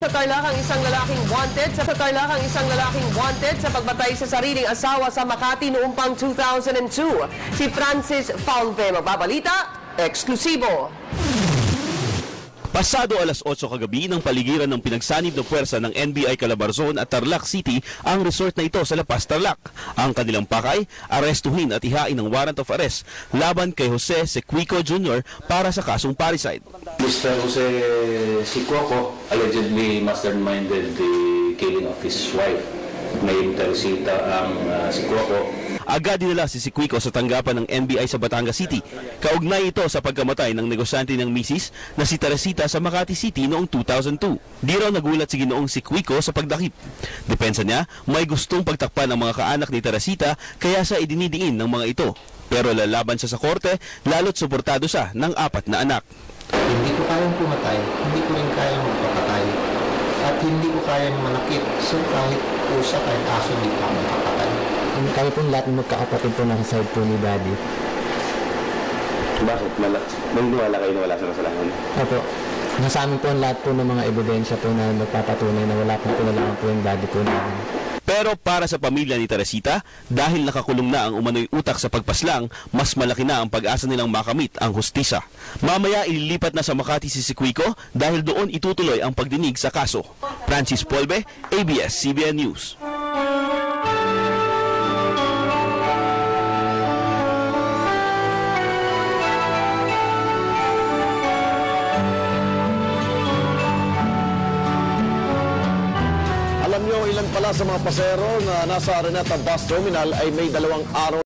Tarlac ang isang lalaking wanted sa pagbatay sa sariling asawa sa Makati noong pang 2002. Si Francis Falve. Magbabalita, eksklusibo. Pasado alas 8 kagabi ng paligiran ng pinagsanib na puwersa ng NBI Calabarzon at Tarlac City ang resort na ito sa La Paz, Tarlac. Ang kanilang pakay, arestuhin at ihain ng warrant of arrest laban kay Jose Sequico Jr. para sa kasong parricide. Mr. Jose Sequico allegedly masterminded the killing of his wife. Named Teresita ang Sequico. Agad dinala si Sequico sa tanggapan ng NBI sa Batangas City. Kaugnay ito sa pagkamatay ng negosyante ng misis na si Teresita sa Makati City noong 2002. Di raw nagulat si Ginoong Sequico sa pagdakip. Depensa niya, may gustong pagtakpan ng mga kaanak ni Teresita kaya siya idinidiin ng mga ito. Pero lalaban siya sa korte, lalo't suportado siya ng 4 na anak. Hindi ko kayang pumatay, hindi ko rin kayang magpapatay, at hindi ko kayang manakit. So kahit pusa, kahit aso, hindi ko makapatay. Kami pong lahat ng magkakapatid po nasa side po ni Daddy. Bakit? Naniniwala kayo na wala sa kasalanan? Opo. Nasa amin po ang lahat po ng mga ebidensya po na magpapatunay na wala po kinalaman po yung daddy po namin. Pero para sa pamilya ni Teresita, dahil nakakulong na ang umano'y utak sa pagpaslang, mas malaki na ang pag-asa nilang makamit ang hustisya. Mamaya ililipat na sa Makati si Sequico dahil doon itutuloy ang pagdinig sa kaso. Francis Polve, ABS-CBN News. Alam niyo ilan pala sa mga pasero na nasa Araneta Bus Terminal ay may 2 araw